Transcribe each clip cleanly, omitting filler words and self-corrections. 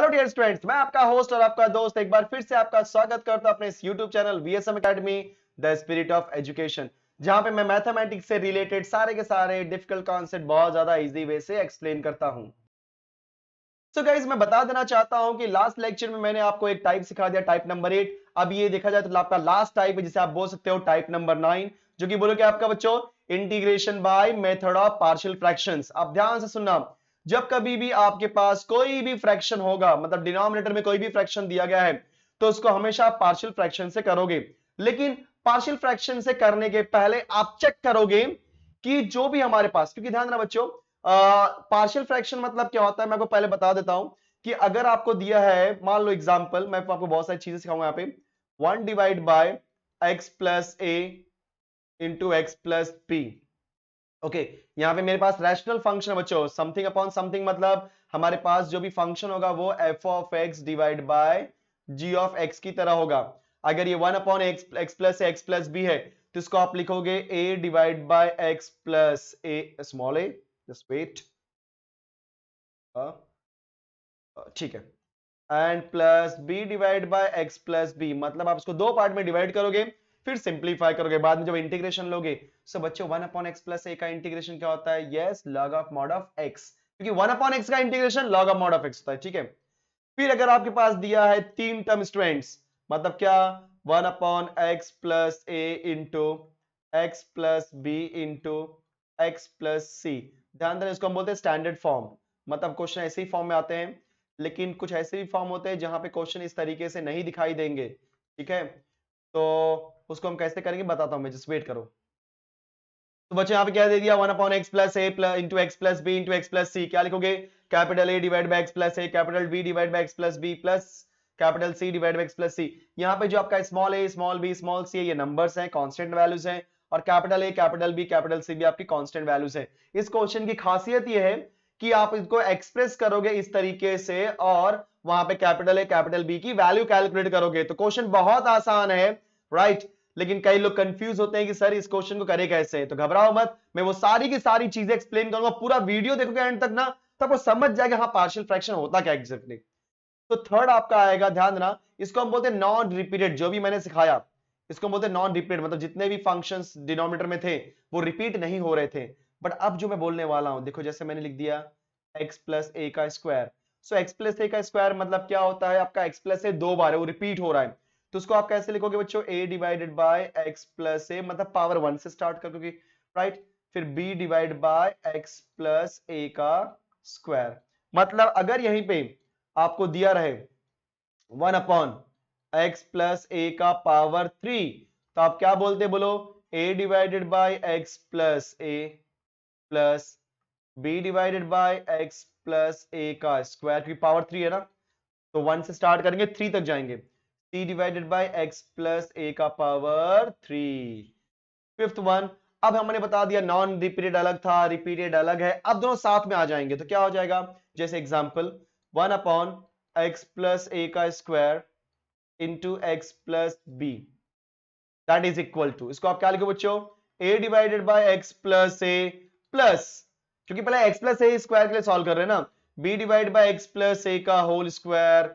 Hello dear students, मैं आपका host और आपका दोस्त एक बार फिर से आपका स्वागत करता हूं अपने इस YouTube channel VSM academy the spirit of education, जहां पे मैं मैथमेटिक्स से रिलेटेड सारे के सारे डिफिकल्ट कॉन्सेप्ट बहुत ज्यादा इजी वे से एक्सप्लेन करता हूं। सो गाइस, मैं बता देना चाहता हूं कि लास्ट लेक्चर में मैंने आपको एक टाइप सिखा दिया, टाइप नंबर 8। अब ये देखा जाए तो आपका लास्ट टाइप है, जिसे आप बोल सकते हो टाइप नंबर 9, जो कि बोलो कि आपका बच्चों integration by method of partial fractions. अब ध्यान से सुनना, जब कभी भी आपके पास कोई भी फ्रैक्शन होगा, मतलब डिनोमिनेटर में कोई भी फ्रैक्शन दिया गया है, तो उसको हमेशा आप पार्शियल फ्रैक्शन से करोगे। लेकिन पार्शियल फ्रैक्शन से करने के पहले आप चेक करोगे कि जो भी हमारे पास, क्योंकि ध्यान देना बच्चों, पार्शियल फ्रैक्शन मतलब क्या होता है मैं आपको पहले बता देता हूं कि अगर आपको दिया है, मान लो एग्जांपल, मैं आपको बहुत सारी चीजें सिखाऊंगा यहाँ पे, 1 divide by x plus A into x plus b. Okay, यहां पे मेरे पास रैशनल फंक्शन है बच्चों, समथिंग अपॉन समथिंग, मतलब हमारे पास जो भी फंक्शन होगा वो f of x divide by g of x की तरह होगा। अगर ये 1 अपॉन x प्लस b है तो इसको आप लिखोगे a divide by x plus a small a। Just wait, ठीक है, and plus b divide by x plus b, मतलब आप इसको दो पार्ट में डिवाइड करोगे फिर सिंप्लीफाई करोगे, बाद में जब इंटीग्रेशन लोगे। सो बच्चों 1 अपॉन x प्लस a का इंटीग्रेशन क्या होता है? Yes, log of mod of x, क्योंकि 1 अपॉन x का integration log of mod of x होता है। ठीक है, फिर अगर आपके पास दिया है तीन टर्म स्टूडेंट्स, मतलब क्या, 1 upon x plus a into x plus B into x plus C. ध्यान देना, इसको हम बोलते हैं स्टैंडर्ड फॉर्म, मतलब क्वेश्चन ऐसे ही फॉर्म में आते हैं, लेकिन कुछ ऐसे भी फॉर्म होते हैं जहां पे क्वेश्चन इस तरीके से नहीं दिखाई देंगे। ठीक है, तो उसको हम कैसे करेंगे बताता हूं मैं, जस्ट वेट करो। तो बच्चों यहाँ पे क्या दे दिया, 1 अपॉन एक्स प्लस ए into x plus B into x plus C. क्या लिखोगे? Capital A divide by X plus A, capital B divide by X plus B plus capital C divide by X plus C. यहाँ पे जो आपका small A small B small C है, ये numbers हैं, constant values हैं, और capital A capital B capital C भी आपकी कांस्टेंट वैल्यूज है। इस क्वेश्चन की खासियत ये है कि आप इसको एक्सप्रेस करोगे इस तरीके से और वहां पे कैपिटल ए कैपिटल बी की वैल्यू कैलकुलेट करोगे, तो क्वेश्चन बहुत आसान है, राइट। लेकिन कई लोग कंफ्यूज होते हैं कि सर इस क्वेश्चन को करे कैसे, तो घबराओ मत, मैं वो सारी की सारी चीजें एक्सप्लेन करूंगा। पूरा वीडियो देखोगे एंड तक ना, तब वो समझ जाएगा हाँ पार्शियल फ्रैक्शन होता क्या एग्जैक्टली। तो थर्ड आपका आएगा, ध्यान देना, इसको हम बोलते हैं नॉन रिपीटेड। जो भी मैंने सिखाया इसको हम बोलते हैं नॉन रिपीटेड, मतलब जितने भी फंक्शंस डिनोमिनेटर में थे वो रिपीट नहीं हो रहे थे। बट अब जो मैं बोलने वाला हूं, देखो जैसे मैंने लिख दिया x प्लस ए का स्क्वायर। सो x प्लस ए का स्क्वायर मतलब क्या होता है, आपका x प्लस ए दो बार है, वो रिपीट हो रहा है, तो उसको आप कैसे लिखोगे बच्चों? a divided by x plus A, मतलब पावर 1 से स्टार्ट करोगे, राइट। फिर b divide by x plus ए का स्क्वायर, मतलब अगर यहीं पे आपको दिया रहे 1 अपॉन x प्लस ए का पावर 3, तो आप क्या बोलते बोलो? a divided by x plus A plus b divided by x plus ए का स्क्वायर, क्योंकि पावर 3 है ना, तो 1 से स्टार्ट करेंगे 3 तक जाएंगे, c divided by x plus ए का पावर 3। फिफ्थ वन, अब हमने बता दिया नॉन रिपीटेड अलग था, रिपीटेड अलग है, अब दोनों साथ में आ जाएंगे तो क्या हो जाएगा? जैसे एग्जांपल 1 अपॉन x प्लस ए का square into x plus b, that is equal to, इसको आप क्या लिखो बच्चों? a divided by x plus A plus, क्योंकि पहले x प्लस ए स्क्वायर के लिए सॉल्व कर रहे हैं ना, b divide by x plus ए का होल स्क्वायर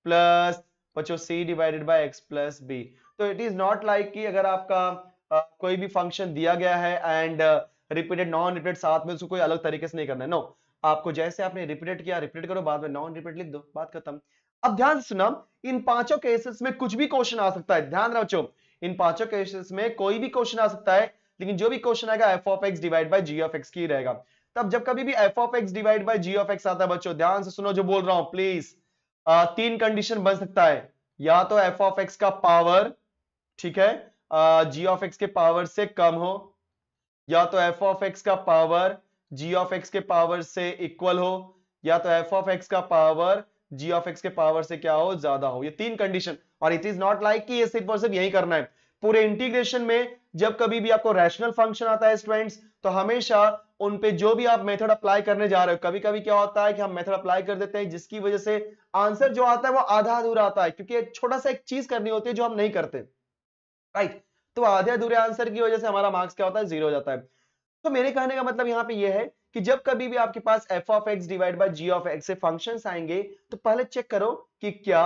प्लस बच्चों c divided by x plus b। तो इट इज नॉट लाइक कि अगर आपका कोई भी फंक्शन दिया गया है एंड रिपीटेड नॉन रिपीटेड साथ में, उसको कोई अलग तरीके से नहीं करना है, नो, आपको जैसे आपने रिपीटेड किया रिपीटेड करो, बाद में नॉन रिपीटेड लिख दो, बात खत्म। अब ध्यान से सुना, इन पांचों केसेस में कुछ भी क्वेश्चन आ सकता है, ध्यान रखो बच्चों, इन पांचों केसेस में कोई भी क्वेश्चन आ सकता है, लेकिन जो भी क्वेश्चन आएगा f of x divide by g of x की रहेगा। तब जब कभी भी f of x divide by g of x आता है बच्चों, ध्यान से सुनो जो बोल रहा हूं प्लीज, तीन कंडीशन बन सकता है, या तो f ऑफ x का पावर, ठीक है, g ऑफ x के पावर से कम हो, या तो f ऑफ x का पावर g ऑफ x के पावर से इक्वल हो, या तो f ऑफ x का पावर g ऑफ x के पावर से क्या हो? ज्यादा हो। ये तीन कंडीशन, और इट इज नॉट लाइक कि ये सिर्फ और सिर्फ यही करना है। पूरे इंटीग्रेशन में जब कभी भी आपको रैशनल फंक्शन आता है स्टूडेंट्स, तो हमेशा उन पे जो भी आप मेथड अप्लाई करने जा रहे हो, कभी कभी क्या होता है कि हम मेथड अप्लाई कर देते हैं जिसकी वजह से आंसर जो आता है वो आधा अधूरा आता है, क्योंकि एक छोटा सा एक चीज करनी होती है जो हम नहीं करते, राइट। तो आधे अधूरे आंसर की वजह से हमारा मार्क्स क्या होता है? 0 हो जाता है। तो मेरे कहने का मतलब यहाँ पे ये है कि जब कभी भी आपके पास F of X divide by G of x से फंक्शंस आएंगे तो पहले चेक करो कि क्या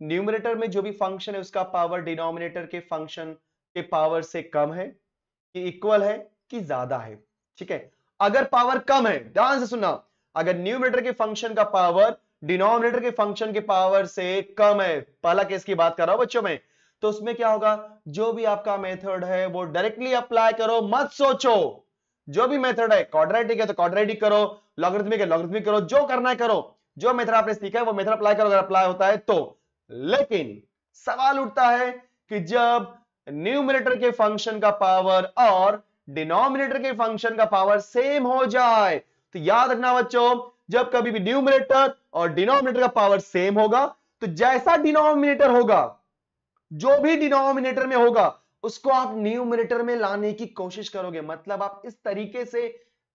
न्यूमरेटर में जो भी फंक्शन है उसका पावर डिनोमिनेटर के फंक्शन के पावर से कम है कि इक्वल है कि ज्यादा है। ठीक है, अगर पावर कम है, ध्यान से सुनना, अगर न्यूमरेटर के फंक्शन का पावर डिनोमिनेटर के फंक्शन के पावर से कम है, पहला केस की बात कर रहा हूं बच्चों में, तो उसमें क्या होगा, जो भी आपका मेथड है वो डायरेक्टली अप्लाई करो, मत सोचो। जो भी मेथड है, क्वाड्रेटिक है तो क्वाड्रेटिक करो, लॉगरिथमिक है लॉगरिथमिक करो, जो करना है करो, जो मेथड आपने सीखा है वो मेथड अप्लाई करो अगर अप्लाई होता है तो। लेकिन सवाल उठता है कि जब न्यूमरेटर के फंक्शन का पावर और डिनोमिनेटर के फंक्शन का पावर सेम हो जाए, तो याद रखना बच्चों, जब कभी भी न्यूमरेटर और डिनोमिनेटर का पावर सेम होगा तो जैसा डिनोमिनेटर होगा, जो भी डिनोमिनेटर में होगा उसको आप न्यूमरेटर में लाने की कोशिश करोगे। मतलब आप इस तरीके से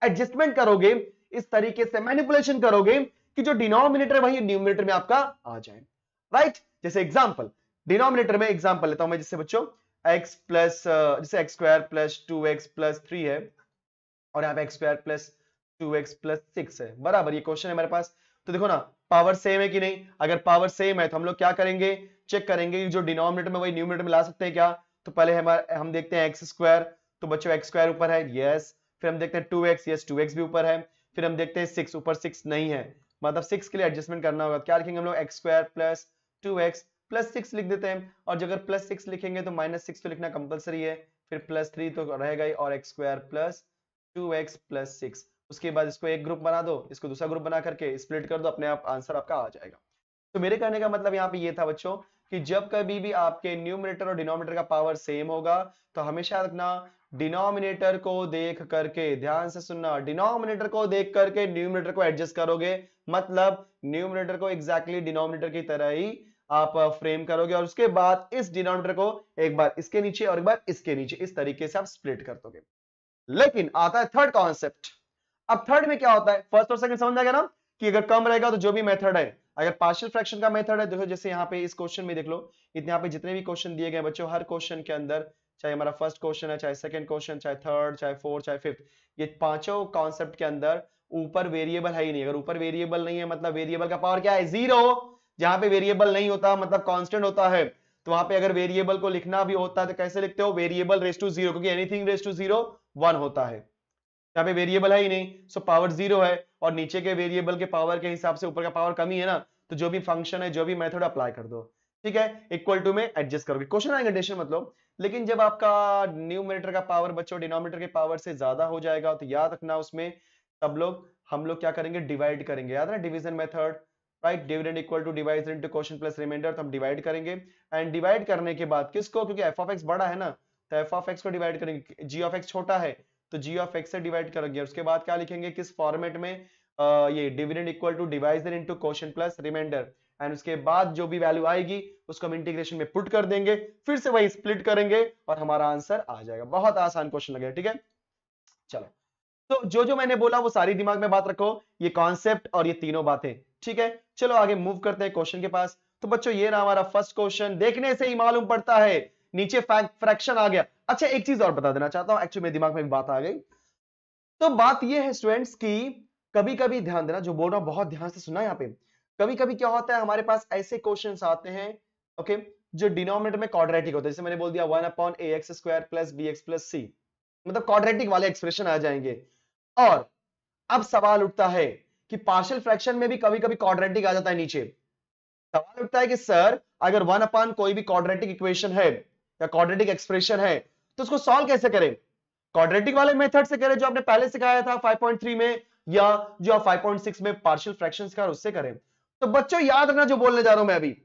एडजस्टमेंट करोगे, इस तरीके से मैनिपुलेशन करोगे कि जो डिनोमिनेटर वही न्यूमरेटर में आपका आ जाए। राइट, जैसे एग्जांपल, डिनोमिनेटर में एग्जांपल लेता हूं मैं, जैसे बच्चों x प्लस जैसे x square plus 2x plus 3 है और यहाँ पे x square plus 2x plus 6 है, बराबर ये क्वेश्चन है हमारे पास। तो देखो ना, पावर सेम है कि नहीं, अगर पावर सेम है तो हम लोग क्या करेंगे, चेक करेंगे कि जो डिनोमिनेटर में वही न्यूमरेटर में ला सकते हैं क्या। तो पहले हम देखते हैं एक्स स्क्वायर, तो बच्चों एक्स स्क्वायर ऊपर है, यस। फिर हम देखते हैं 2x, यस 2x भी ऊपर है। फिर हम देखते हैं 6, ऊपर 6 नहीं है, मतलब 6 के लिए एडजस्टमेंट करना होगा, क्या लिखेंगे हम लोग, x square plus 2x plus 6 लिख देते हैं। और अगर प्लस 6 लिखेंगे तो माइनस 6 तो लिखना कंपलसरी है, फिर प्लस 3 तो रहेगा ही, और x square plus 2x plus 6। उसके बाद इसको एक ग्रुप बना दो, इसको दूसरा ग्रुप बना करके स्प्लिट कर दो, अपने आप आंसर आपका आ जाएगा। तो मेरे कहने का मतलब यहाँ पे ये था बच्चों कि जब कभी भी आपके न्यूमरेटर और डिनोमिनेटर का पावर सेम होगा तो हमेशा रखना डिनोमिनेटर को देख करके, ध्यान से सुनना, डिनोमिनेटर को देख करके न्यूमरेटर को एडजस्ट करोगे, मतलब न्यूमरेटर को एग्जैक्टली डिनोमिनेटर की तरह ही आप फ्रेम करोगे और उसके बाद इस डिनोमिनेटर को एक बार इसके नीचे और एक बार इसके नीचे, इस तरीके से आप स्प्लिट कर दोगे। लेकिन आता है थर्ड कॉन्सेप्ट। अब थर्ड में क्या होता है, फर्स्ट और सेकंड समझ आ गया ना, कि अगर कम रहेगा तो जो भी मेथड है, अगर पार्शियल फ्रैक्शन का मेथड है, देखो जैसे यहाँ पे इस क्वेश्चन में देख लो, इतने यहाँ पे जितने भी क्वेश्चन दिए गए बच्चों, हर क्वेश्चन के अंदर, चाहे हमारा फर्स्ट क्वेश्चन है, चाहे सेकंड क्वेश्चन, चाहे थर्ड, चाहे फोर्थ, चाहे फिफ्थ, ये पांचों कॉन्सेप्ट के अंदर ऊपर वेरिएबल है ही नहीं। अगर ऊपर वेरिएबल नहीं है मतलब वेरिएबल का पावर क्या है, जीरो। जहां पे वेरिएबल नहीं होता मतलब कांस्टेंट होता है, तो वहां पे अगर वेरिएबल को लिखना भी होता है तो कैसे लिखते हो, वेरिएबल रेस टू जीरो, क्योंकि एनीथिंग रेस टू जीरो 1 होता है। यहाँ पे वेरिएबल है ही नहीं, सो पावर जीरो है, और नीचे के वेरिएबल के पावर के हिसाब से ऊपर का पावर कम ही है ना, तो जो भी फंक्शन है, जो भी मेथड अप्लाई कर दो, ठीक है, इक्वल टू में एडजस्ट करोगे, क्वेश्चन आएगा कंडीशन मतलब। लेकिन जब आपका न्यूमरेटर का पावर बच्चों डिनोमिनेटर के पावर से ज्यादा हो जाएगा तो याद रखना उसमें हम लोग क्या करेंगे, डिवाइड करेंगे, याद है division method, right, dividend equal to divide into quotient plus reminder, तो हम डिवाइड करेंगे। एंड डिवाइड करने के बाद किसको, क्योंकि एफ ऑफ एक्स बड़ा है ना, तो एफ ऑफ एक्स को डिवाइड करेंगे, जी ऑफ एक्स छोटा है तो जी ऑफ एक्स से डिवाइड करेंगे। उसके बाद क्या लिखेंगे, किस फॉर्मेट में, ये dividend equal to divisor into quotient plus reminder, and उसके बाद जो भी वैल्यू आएगी उसको हम इंटीग्रेशन में पुट कर देंगे, फिर से वही स्प्लिट करेंगे और हमारा आंसर आ जाएगा। बहुत आसान क्वेश्चन लगेगा, ठीक है। चलो, तो जो जो मैंने बोला वो सारी दिमाग में बात रखो, ये कॉन्सेप्ट और ये तीनों बातें, ठीक है। चलो आगे मूव करते हैं क्वेश्चन के पास। तो बच्चों ये रहा हमारा फर्स्ट क्वेश्चन, देखने से ही मालूम पड़ता है नीचे फ्रैक्शन आ गया। अच्छा एक चीज और बता देना चाहता हूं, एक्चुअली मेरे दिमाग में भी बात आ गई। तो बात ये है स्टूडेंट्स की कभी कभी ध्यान देना, जो बोल रहा हूं बहुत ध्यान से सुनना, यहाँ पे कभी कभी क्या होता है हमारे पास ऐसे क्वेश्चंस आते हैं, ओके, जो डिनोमिनेटर में क्वाड्रेटिक होते हैं, जैसे मैंने बोल दिया 1/ax² plus bx plus c, मतलब क्वाड्रेटिक वाले एक्सप्रेशन आ जाएंगे। और अब सवाल उठता है कि पार्शियल फ्रैक्शन में भी कभी कभी क्वाड्रेटिक आ जाता है नीचे। सवाल उठता है कि सर अगर 1 कोई भी क्वाड्रेटिक इक्वेशन है या क्वाड्रेटिक एक्सप्रेशन है तो उसको सॉल्व कैसे करें, क्वाड्रेटिक वाले मेथड से करें जो आपने पहले सिखाया था 5.3 में, या जो आप 5.6 में पार्शियल फ्रैक्शंस का उससे करें। तो बच्चों याद रखना जो बोलने जा रहा हूं मैं अभी,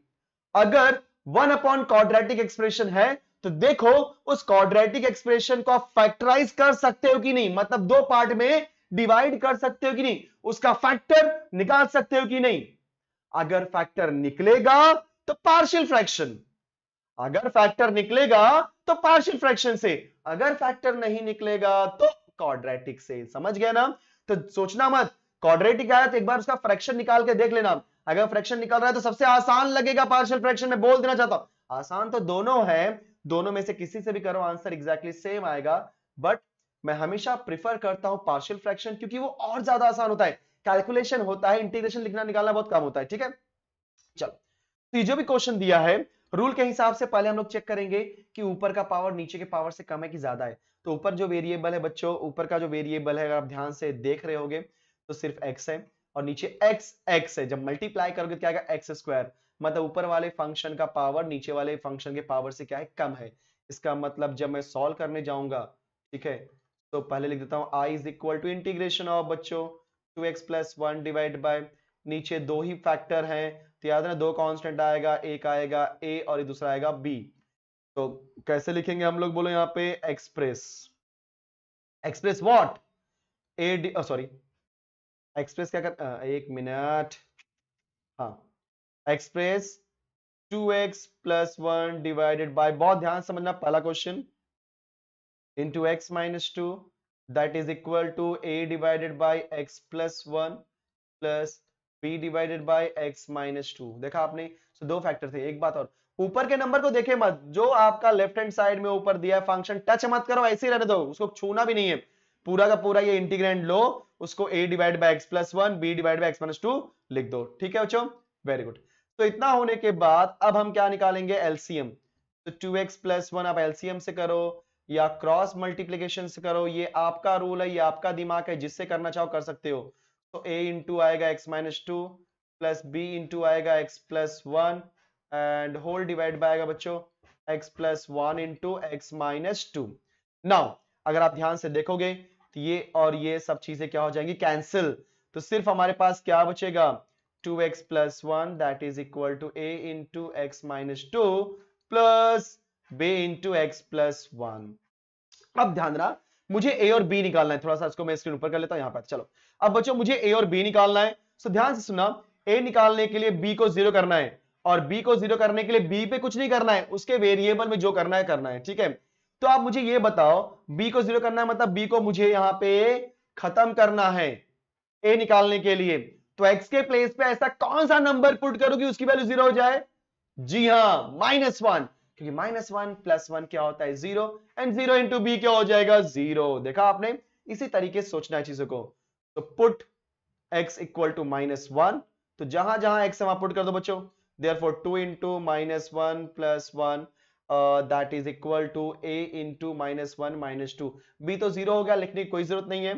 अगर 1 क्वाड्रेटिक एक्सप्रेशन है तो देखो उस क्वाड्रेटिक एक्सप्रेशन को आप फैक्टराइज कर सकते हो कि नहीं, मतलब दो पार्ट में डिवाइड कर सकते हो कि नहीं, उसका फैक्टर निकाल सकते हो कि नहीं। अगर फैक्टर निकलेगा तो पार्शियल फ्रैक्शन, अगर फैक्टर निकलेगा तो पार्शियल फ्रैक्शन से, अगर फैक्टर नहीं निकलेगा तो क्वाड्रेटिक से, समझ गया ना। तो सोचना मत, क्वाड्रेटिक आया तो एक बार उसका फ्रैक्शन निकाल के देख लेना, अगर फ्रैक्शन निकल रहा है तो सबसे आसान लगेगा पार्शियल फ्रैक्शन में, बोल देना चाहता हूं। आसान तो दोनों है, दोनों में से किसी से भी करो आंसर एग्जैक्टली सेम आएगा, बट मैं हमेशा प्रिफर करता हूं पार्शियल फ्रैक्शन, क्योंकि वो और ज्यादा आसान होता है, कैलकुलेशन होता है, इंटीग्रेशन लिखना निकालना बहुत कम होता है। ठीक है, चलो, तो ये जो भी क्वेश्चन दिया है रूल के हिसाब से पहले हम लोग चेक करेंगे कि ऊपर का पावर नीचे के पावर से कम है कि ज्यादा है। तो ऊपर जो वेरिएबल है बच्चों, ऊपर का जो वेरिएबल है अगर आप ध्यान से देख रहे होगे तो सिर्फ x है, और नीचे x है। जब मल्टीप्लाई करोगे तो क्या आएगा, एक्स स्क्वायर। मतलब ऊपर वाले फंक्शन का पावर नीचे वाले फंक्शन के पावर से क्या है, कम है। इसका मतलब जब मैं सॉल्व करने जाऊंगा, ठीक है, तो पहले लिख देता हूं i is equal to integration of बच्चों 2x प्लस 1 डिवाइड बाय, नीचे दो ही फैक्टर हैं तो याद है दो कांस्टेंट आएगा, एक आएगा a और ये दूसरा आएगा b। तो कैसे लिखेंगे हम लोग, बोलो यहाँ पे express, express what, A sorry express क्या कर, एक मिनट, हाँ, express 2x plus 1 divided bye, बहुत ध्यान से समझना पहला question, into x minus two that is equal to a divided by x plus 1 plus b divided by x minus two. देखा आपने, तो दो फैक्टर थे। एक बात और, ऊपर के नंबर को देखे मत, जो आपका लेफ्ट हैंड साइड में ऊपर दिया है फंक्शन टच मत करो, ऐसे ही रहने दो, उसको छूना भी नहीं है। पूरा का पूरा ये इंटीग्रेंड लो, उसको a divide by x plus 1 b divide by x minus to लिख दो। ठीक है बच्चों, वेरी गुड। तो इतना होने के बाद अब हम क्या निकालेंगे, एलसीएम। तो 2x प्लस 1 आप एलसीएम से करो या क्रॉस मल्टीप्लीकेशन से करो, ये आपका रूल है, ये आपका दिमाग है, जिससे करना चाहो कर सकते हो। तो a इंटू आएगा x minus two plus b into आएगा x plus 1 and whole divide by आएगा बच्चों x plus 1 into x minus two. Now अगर आप ध्यान से देखोगे तो ये और ये सब चीजें क्या हो जाएंगी, कैंसिल। तो सिर्फ हमारे पास क्या बचेगा, 2x plus 1 that is equal to a into x minus two plus b into x plus 1। अब ध्यान रहा, मुझे a और b निकालना है, थोड़ा सा इसको मैं स्क्रीन ऊपर कर लेता हूं यहां पर। चलो, अब बच्चों मुझे a और b निकालना है, तो ध्यान से सुना, a निकालने के लिए b को जीरो करना है, और b को जीरो करने के लिए b पे कुछ नहीं करना है, उसके वेरिएबल में जो करना है। ठीक है, तो आप मुझे ये बताओ, b को जीरो करना है मतलब b को मुझे यहां पे खत्म करना है a निकालने के लिए। तो x के प्लेस पे ऐसा कौन सा नंबर पुट करो कि उसकी वैल्यू जीरो हो जाए, जी हां -1, क्योंकि -1 प्लस 1 क्या होता है, zero, and zero into b क्या हो जाएगा, जीरो। देखा आपने, इसी तरीके से सोचना है चीजों को। तो पुट x इक्वल टू -1, तो जहां जहां x वहां पुट कर दो बच्चों। Therefore 2 into -1 plus 1 that is equal to a into -1 -2। b तो जीरो हो गया, लिखने की कोई जरूरत नहीं है।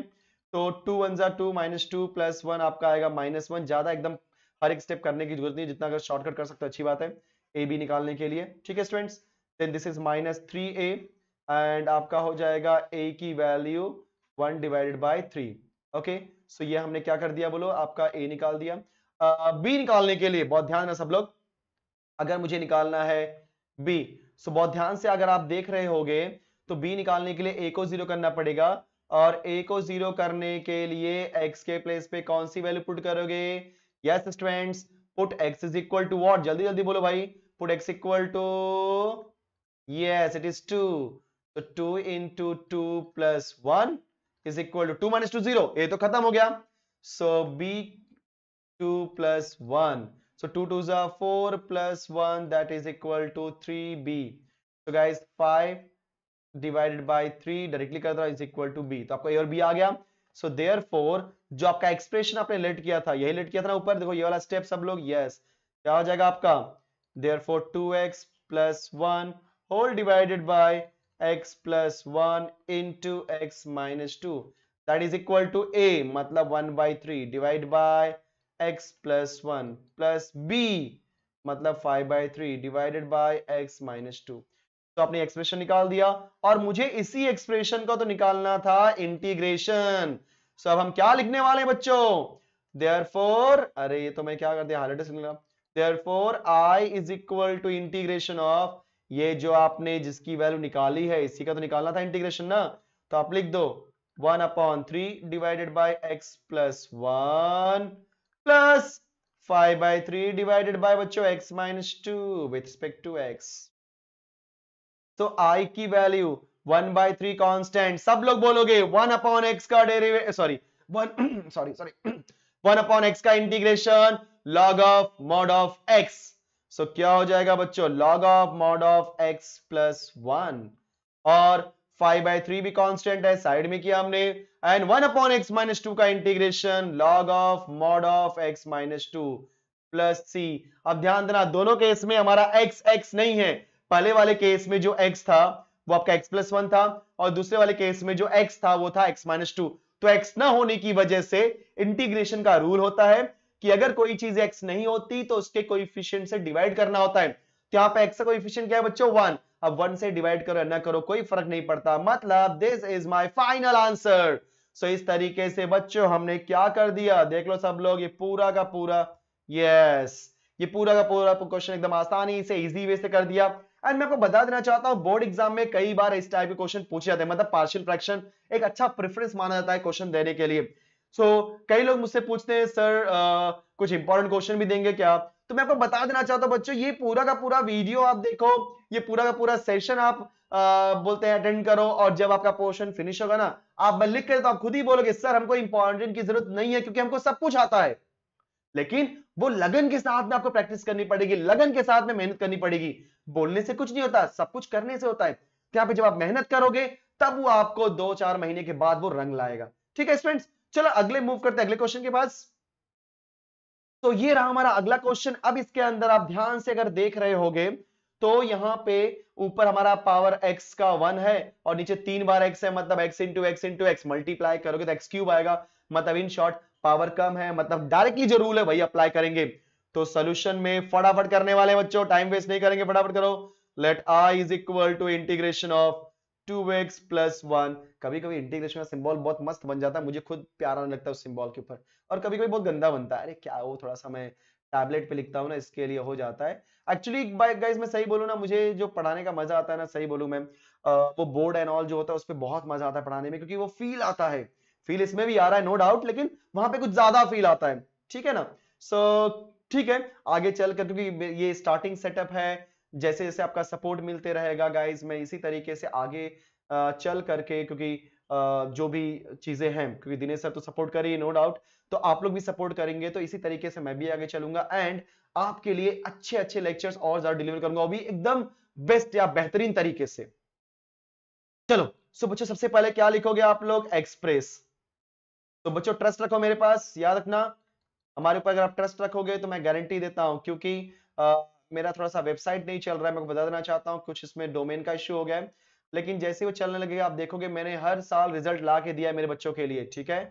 तो 2 1 जा 2 -2 प्लस 1 आपका आएगा -1। ज्यादा एकदम हर एक स्टेप करने की जरूरत नहीं, जितना अगर शॉर्टकट कर सकते हो अच्छी बात है ए बी निकालने के लिए। ठीक है students, then this is -3a and आपका हो जाएगा a की value 1 divided by 3। Okay, so ये हमने क्या कर दिया, बोलो, आपका a निकाल दिया। b निकालने के लिए बहुत ध्यान है सब लोग, अगर मुझे निकालना है b, सो बहुत ध्यान से अगर आप देख रहे होगे तो b निकालने के लिए a को जीरो करना पड़ेगा, और a को जीरो करने के लिए x के प्लेस पे कौन सी वैल्यू पुट करोगे, yes students, put x is equal to what, जल्दी जल्दी बोलो भाई, put x equal to, yes it is 2। तो 2 into 2 plus 1 is equal to 2 minus 2 0, ये तो खत्म हो गया। So b 2 plus 1, so 2 2s are 4 plus 1 that is equal to 3b। so guys 5 divided by 3 directly कर दो is equal to b, तो आपको a और b आ गया। so therefore जो आपका एक्सप्रेशन आपने लेट किया था, यही लेट किया था ना ऊपर, देखो ये वाला स्टेप सब लोग, यस, क्या हो जाएगा आपका, therefore 2x plus 1 whole divided by x plus 1 into x minus 2 that is equal to a, मतलब 1 by 3 divide by x plus 1 plus b मतलब 5 by 3 divided by x minus 2। तो आपने एक्सप्रेशन निकाल दिया, और मुझे इसी एक्सप्रेशन को तो निकालना था इंटीग्रेशन। सो अब हम क्या लिखने वाले हैं बच्चों, देयरफॉर, अरे ये तो मैं क्या कर दिया, हाइलाइटर से, therefore i is equal to integration of, ये जो आपने जिसकी वैल्यू निकाली है इसी का तो निकालना था इंटीग्रेशन ना, तो आप लिख दो 1/3 divided by x plus 1 plus 5 by 3 divided by बच्चों x minus 2 with respect to x। तो i की वैल्यू 1/3 कांस्टेंट, सब लोग बोलोगे 1/x का डेरिवेटिव, सॉरी 1/x का integration log of mod of x। सो क्या हो जाएगा बच्चों, log of mod of x plus 1, और 5/3 भी कांस्टेंट है, साइड में किया हमने, एंड 1/x-2 का integration log of mod of x-2 plus c। अब ध्यान देना दोनों केस में हमारा x नहीं है, पहले वाले केस में जो x था वो आपका x+1 था, और दूसरे वाले केस में जो x था वो था x-2। तो x ना होने की वजह से इंटीग्रेशन का रूल होता है कि अगर कोई चीज x नहीं होती तो उसके कोएफिशिएंट से डिवाइड करना होता है। तो यहाँ पे x का कोएफिशिएंट क्या है बच्चों? 1। अब 1 से डिवाइड करो या ना करो कोई फर्क नहीं पड़ता, मतलब this is my final answer. So इस तरीके से बच्चों हमने क्या कर दिया, देख लो सब लोग, ये पूरा का पूरा, यस, ये पूरा का पूरा क्वेश्चन एकदम आसानी से इजी वे से कर दिया। एंड मैं आपको बता देना चाहता हूं बोर्ड एग्जाम में कई बार इस टाइप के क्वेश्चन पूछे जाते हैं, मतलब पार्शियल फ्रैक्शन एक अच्छा प्रेफरेंस माना जाता है क्वेश्चन देने के लिए। कई लोग मुझसे पूछते हैं सर कुछ इंपॉर्टेंट क्वेश्चन भी देंगे क्या? तो मैं आपको बता देना चाहता हूं बच्चों, ये पूरा का पूरा वीडियो आप देखो, ये पूरा का पूरा सेशन आप बोलते हैं अटेंड करो, और जब आपका पोर्शन फिनिश होगा ना, आप लिख के तो आप खुद ही बोलोगे सर हमको इंपॉर्टेंट की जरूरत नहीं है क्योंकि हमको सब कुछ आता है। लेकिन वो लगन के साथ में आपको प्रैक्टिस करनी पड़ेगी, लगन के साथ में मेहनत करनी पड़ेगी। बोलने से कुछ नहीं होता, सब कुछ करने से होता है। तो यहाँ पे जब आप मेहनत करोगे तब वो आपको 2-4 महीने के बाद वो रंग लाएगा। ठीक है स्टूडेंट्स, चलो अगले मूव करते हैं अगले क्वेश्चन के पास। तो ये रहा हमारा अगला क्वेश्चन। अब इसके अंदर आप ध्यान से अगर देख रहे होगे तो यहां पे ऊपर हमारा पावर x का 1 है और नीचे 3 बार x है, मतलब x into x into x multiply करोगे तो x क्यूब आएगा। मतलब इन शॉर्ट पावर कम है, मतलब डायरेक्टली जो रूल है वही अप्लाई करेंगे। तो सोल्यूशन में फटाफट करने वाले बच्चों, टाइम वेस्ट नहीं करेंगे, फटाफट करो। Let i is equal to integration of 2x plus 1। कभी कभी इंटीग्रेशन का सिंबल बहुत मस्त बन जाता है, मुझे खुद प्यारा नहीं लगता उस सिंबल के ऊपर, और कभी कभी बहुत गंदा बनता है। अरे क्या वो थोड़ा सा मैं टैबलेट पे लिखता हूँ ना, इसके लिए हो जाता है। एक्चुअली गाइस मैं सही बोलूँ ना, मुझे जो पढ़ाने का मजा आता है ना, सही बोलूँ मैं, वो बोर्ड एंड ऑल जो होता है उस पर बहुत मजा आता है पढ़ाने में, क्योंकि वो फील आता है। फील इसमें भी आ रहा है नो डाउट, लेकिन वहां पे कुछ ज्यादा फील आता है। ठीक है ना? ठीक है, आगे चलकर, क्योंकि ये स्टार्टिंग सेटअप है, जैसे जैसे आपका सपोर्ट मिलते रहेगा गाइस, मैं इसी तरीके से आगे चल करके, क्योंकि जो भी चीजें हैं, क्योंकि दिनेश सर तो सपोर्ट कर रही है नो डाउट, तो आप लोग भी सपोर्ट करेंगे, तो इसी तरीके से मैं भी आगे चलूंगा एंड आपके लिए अच्छे अच्छे लेक्चर्स और ज्यादा डिलीवर करूंगा, वो भी एकदम बेस्ट या बेहतरीन तरीके से। चलो सो बच्चों, सबसे पहले क्या लिखोगे आप लोग? एक्सप्रेस। तो बच्चों ट्रस्ट रखो मेरे पास, याद रखना हमारे ऊपर अगर आप ट्रस्ट रखोगे तो मैं गारंटी देता हूं, क्योंकि मेरा थोड़ा सा वेबसाइट नहीं चल रहा है, मैं बता देना चाहता हूं, कुछ इसमें डोमेन का इश्यू हो गया है, लेकिन जैसे वो चलने लगेगा आप देखोगे, मैंने हर साल रिजल्ट ला के दिया है मेरे बच्चों के लिए। ठीक है,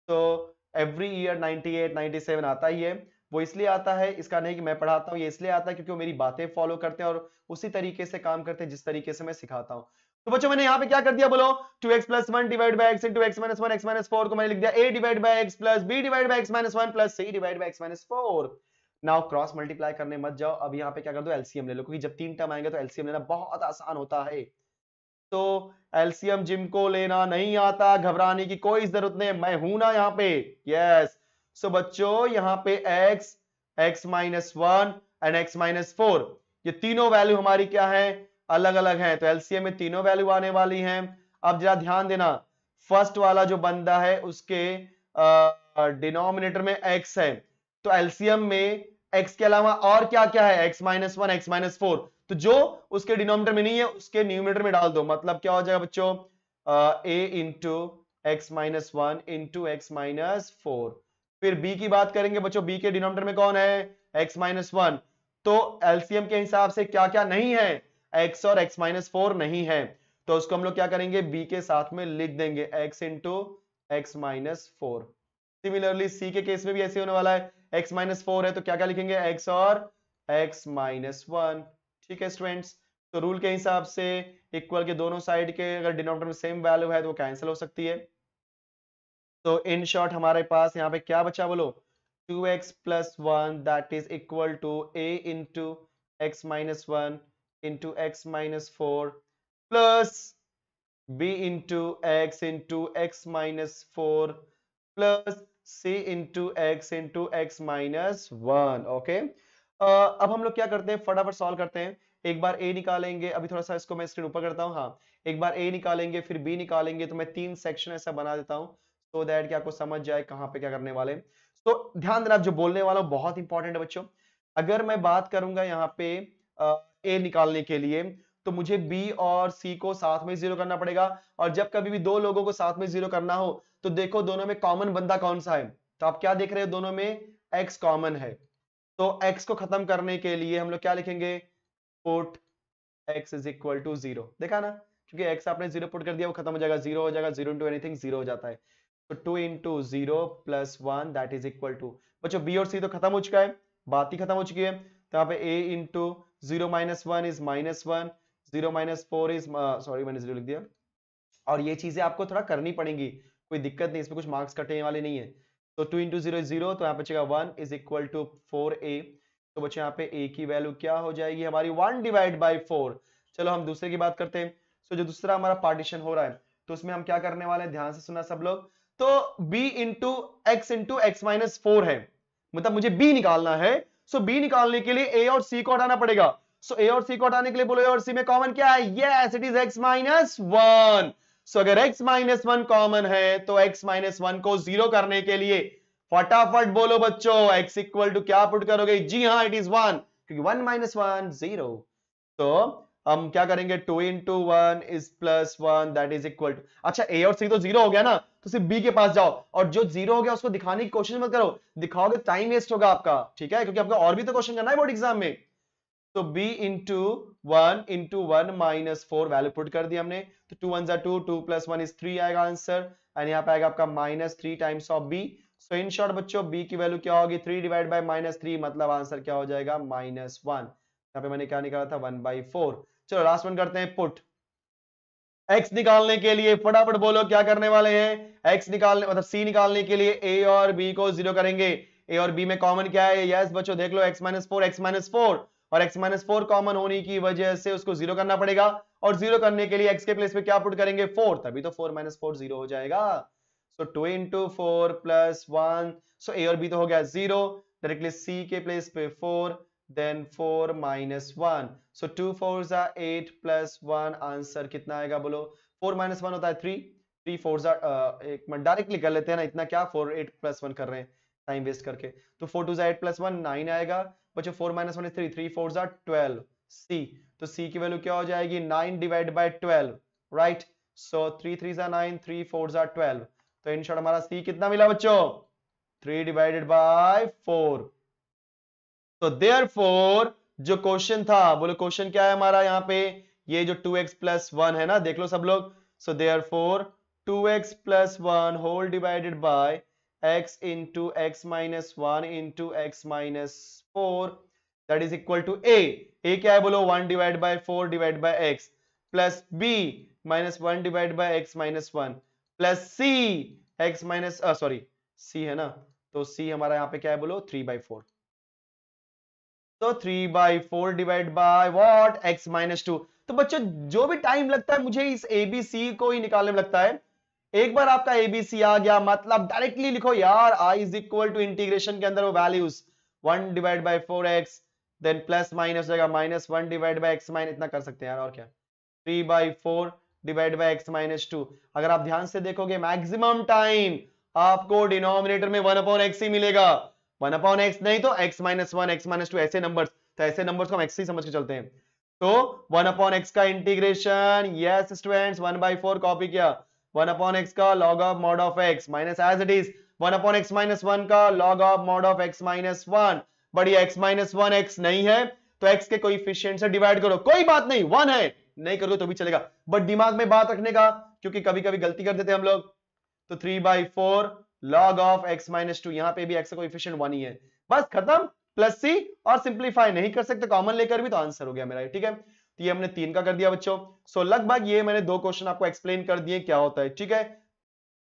तो एवरी ईयर 98 97 आता ही है। वो इसलिए आता है, इसका नहीं कि मैं पढ़ाता हूँ, ये इसलिए आता है क्योंकि वो मेरी बातें फॉलो करते हैं और उसी तरीके से काम करते हैं जिस तरीके से मैं सिखाता हूँ। तो बच्चों मैंने यहाँ पे क्या कर दिया बोलो? 2x plus 1 divide by x into x minus 1 x minus 4 को मैंने लिख दिया a divide by x plus b divide by x minus 1 plus c divide by x minus 4। Now cross multiply करने मत जाओ, अब यहाँ पे क्या कर दो? एलसीएम ले लो, क्योंकि जब 3 टर्म आएंगे तो एलसीएम लेना बहुत आसान होता है। तो एलसीएम जिनको लेना नहीं आता, घबराने की कोई जरूरत नहीं, मैं हूं ना यहाँ पे। यस, सो बच्चों यहाँ पे x, x minus 1 and x minus 4, ये तीनों वैल्यू हमारी क्या है? अलग अलग हैं, तो एलसीएम में तीनों वैल्यू आने वाली हैं। अब जरा ध्यान देना, फर्स्ट वाला जो बंदा है उसके डिनोमिनेटर में x है, तो एलसीएम में x के अलावा और क्या क्या है? x माइनस 1 x माइनस 4, तो जो उसके डिनोमिनेटर में नहीं है उसके न्यूमरेटर में डाल दो। मतलब क्या हो जाएगा बच्चों? a into x minus 1 into x minus 4। फिर b की बात करेंगे बच्चों, b के डिनोमिनेटर में कौन है? x माइनस 1, तो एलसीएम के हिसाब से क्या क्या नहीं है? x और x माइनस 4 नहीं है, तो उसको हम लोग क्या करेंगे? b के साथ में लिख देंगे x into x minus 4। Similarly c के केस में भी ऐसे होने वाला है, x माइनस 4 है तो क्या क्या लिखेंगे? x और x माइनस 1। ठीक है स्टूडेंट्स, तो रूल के हिसाब से इक्वल के दोनों साइड के अगर डिनोमिनेटर में सेम वैल्यू है तो वो कैंसिल हो सकती है। तो इन शॉर्ट हमारे पास यहाँ पे क्या बचा बोलो? 2x plus 1 that is equal to a into x minus 1 into x minus 4 plus b into x minus 4 plus c into x minus 1। Okay, अब हम लोग क्या करते हैं, फटाफट सॉल्व करते हैं। एक बार a निकालेंगे, अभी थोड़ा सा इसको मैं स्क्रीन ऊपर करता हूँ, हाँ, एक बार a निकालेंगे फिर b निकालेंगे, तो मैं 3 सेक्शन ऐसा बना देता हूँ सो दैट कि आपको समझ जाए कहाँ पे क्या करने वाले। तो ध्यान देना, आप जो बोलने वाला हूँ बहुत इंपॉर्टेंट है बच्चों। अगर मैं बात करूंगा यहाँ पे a निकालने के लिए, तो मुझे बी और सी को साथ में जीरो करना पड़ेगा। और जब कभी भी दो लोगों को साथ में जीरो करना हो तो देखो दोनों में कॉमन बंदा कौन सा है, तो आप क्या देख रहे हो, दोनों में x कॉमन है। तो x को खत्म करने के लिए हम लोग क्या लिखेंगे, put x is equal to zero. देखा ना, क्योंकि x आपने जीरो पुट कर दिया वो खत्म हो जाएगा, जीरो हो जाएगा, जीरो इंटू एनीथिंग जीरो हो जाता है। तो 2 into zero plus one that is equal to, बच्चों बी और सी तो खत्म हो चुका है, बात ही खत्म हो चुकी है। तो यहाँ पे a into zero minus one is minus one, zero minus four is, sorry मैंने जीरो लिख दिया। और ये चीजें आपको थोड़ा करनी पड़ेंगी, कोई दिक्कत नहीं, इसमें कुछ मार्क्स कटने वाले नहीं है। तो 2 इंटू जीरो जीरो, तो यहाँ पे बचेगा 1 इज इक्वल टू 4a। तो बच्चों यहाँ पे a की वैल्यू क्या हो जाएगी हमारी, 1 डिवाइड बाई 4। चलो हम दूसरे की बात करते हैं। तो जो दूसरा हमारा पार्टीशन हो रहा है तो उसमें हम क्या करने वाले हैं, ध्यान से सुना सब लोग। तो b इंटू एक्स माइनस 4 है, मतलब मुझे b निकालना है। सो b निकालने के लिए a और c को हटाना पड़ेगा। सो a और c को हटाने के लिए बोलो a और c में कॉमन क्या है, yes it is x minus 1। सो अगर x माइनस 1 कॉमन है तो x माइनस 1 को जीरो करने के लिए फटाफट बोलो बच्चों x इक्वल टू क्या पुट करोगे, जी हाँ इट इज 1, क्योंकि 1 माइनस 1 जीरो। तो हम क्या करेंगे, 2 into one is plus one that is equal to, अच्छा a और c तो जीरो हो गया ना, तो सिर्फ b के पास जाओ और जो जीरो हो गया उसको दिखाने की कोशिश मत करो, दिखाओगे टाइम वेस्ट होगा आपका, ठीक है, क्योंकि आपका और भी तो क्वेश्चन करना है बोर्ड एग्जाम में। तो b into one minus four value put कर दिया हमने, तो 2 1 2, 2 प्लस 1 इज 3 आएगा आंसर, एंड यहाँ पे आएगा आपका minus 3 times of b। So in short बच्चों b की वैल्यू क्या होगी, 3 डिवाइड बाय माइनस 3, मतलब आंसर क्या हो जाएगा, माइनस 1। यहाँ पे मैंने क्या निकाला था, 1/4। चलो लास्ट वन करते हैं, पुट x निकालने के लिए फटाफट बोलो क्या करने वाले हैं, x निकालने मतलब c निकालने के लिए a और b को जीरो करेंगे। a और b में कॉमन क्या है, यस बच्चों देख लो x माइनस फोर, और x माइनस फोर कॉमन होने की वजह से उसको जीरो करना पड़ेगा, और जीरो करने के लिए x के प्लेस पे क्या पुट करेंगे, 4, तभी तो 4 माइनस फोर जीरो हो जाएगा। सो 2 into four plus one, so a और b तो हो गया जीरो, डायरेक्टली c के प्लेस पे 4, then 4 minus 1, so 2 4s are 8 plus 1, answer कितना आएगा बोलो, 4 minus 1 होता है 3, 3 4s are एक मिनट डायरेक्टली कर लेते हैं ना, इतना क्या 4 8 plus 1 कर रहे हैं टाइम वेस्ट करके। तो 4 2s are 8 plus 1 9 आएगा बच्चों, 4 minus 1 is 3, 3 4s are 12, c तो c की वैल्यू क्या हो जाएगी, 9 divide by 12, right. So 3 3s are 9, 3 4s are 12, तो इन शॉर्ट हमारा c कितना मिला बच्चों, 3 डिवाइडेड बाय 4। तो देयरफॉर जो क्वेश्चन था, बोलो क्वेश्चन क्या है हमारा, यहाँ पे ये जो 2x प्लस वन है ना, देख लो सब लोग। So therefore 2x plus one whole divided by x into x minus one into x minus four that is equal to A क्या है बोलो, 1 divide by 4 divide by x plus b minus 1 divide by X minus one plus c X minus sorry c है ना, तो c हमारा यहाँ पे क्या है बोलो, 3/4। तो 3/4 divide by what, x minus to. तो बच्चों जो भी टाइम लगता है मुझे इस एबीसी को ही निकालने में लगता है। एक बार आपका एबीसी आ गया मतलब डायरेक्टली लिखो यार, i is equal to integration के अंदर वो values 1 divide by 4x then plus minus हो जाएगा minus 1 divide by x minus, इतना कर सकते हैं यार और क्या, 3/4 divide by x minus two. अगर आप ध्यान से देखोगे मैक्सिमम टाइम आपको डिनोमिनेटर में 1/x ही मिलेगा, 1/x नहीं तो x minus one x minus to, ऐसे नंबर्स, तो ऐसे नंबर्स को हम x ही समझ के चलते हैं। तो 1/x का इंटीग्रेशन, यस स्टूडेंट्स 1/4 कॉपी किया, 1/x का log of mod of x minus as it is 1/x minus one का log of mod of x minus one. बढ़िया, x माइनस वन x नहीं है तो x के कोएफिशिएंट से डिवाइड करो, कोई बात नहीं, 1 है नहीं करोगे तो भी चलेगा, बट दिमाग में बात रखने का, क्योंकि कभी कभी गलती कर देते हैं हम लोग। तो 3/4 log of x minus to, यहां पे भी x का कोएफिशिएंट 1 ही है, बस खत्म, प्लस c, और सिंपलीफाई नहीं कर सकते कॉमन लेकर भी, तो आंसर हो गया मेरा, ठीक है। तो ये हमने 3 का कर दिया बच्चों। सो लगभग ये मैंने 2 क्वेश्चन आपको एक्सप्लेन कर दिए क्या होता है, ठीक है।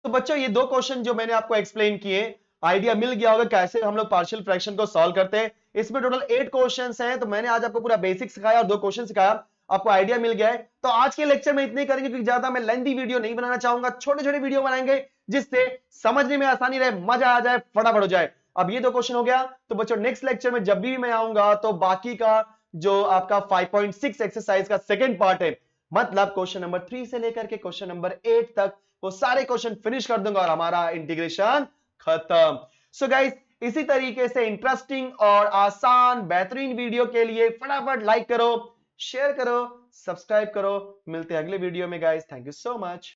तो बच्चों ये 2 क्वेश्चन जो मैंने आपको एक्सप्लेन किए, आइडिया मिल गया होगा कैसे हम लोग पार्शियल फ्रैक्शन को सॉल्व करते हैं। इसमें टोटल 8 क्वेश्चंस हैं, तो मैंने आज आपको पूरा बेसिक सिखाया और 2 क्वेश्चन सिखाया, आपको आइडिया मिल गया है। तो आज के लेक्चर में इतने करेंगे, क्योंकि ज्यादा मैं लेंथी वीडियो नहीं बनाना चाहूंगा, छोटे छोटे वीडियो बनाएंगे जिससे समझने में आसानी रहे, मजा आ जाए, फटाफट हो जाए। अब ये 2 क्वेश्चन हो गया, तो बच्चों नेक्स्ट लेक्चर में जब भी मैं आऊंगा तो बाकी का जो आपका 5.6 एक्सरसाइज का सेकंड पार्ट है, मतलब क्वेश्चन नंबर 3 से लेकर के क्वेश्चन नंबर 8 तक, वो सारे क्वेश्चन फिनिश कर दूंगा और हमारा इंटीग्रेशन खत्म। सो गाइस इसी तरीके से इंटरेस्टिंग और आसान बेहतरीन वीडियो के लिए फटाफट लाइक करो, शेयर करो, सब्सक्राइब करो। मिलते हैं अगले वीडियो में guys. Thank you so much.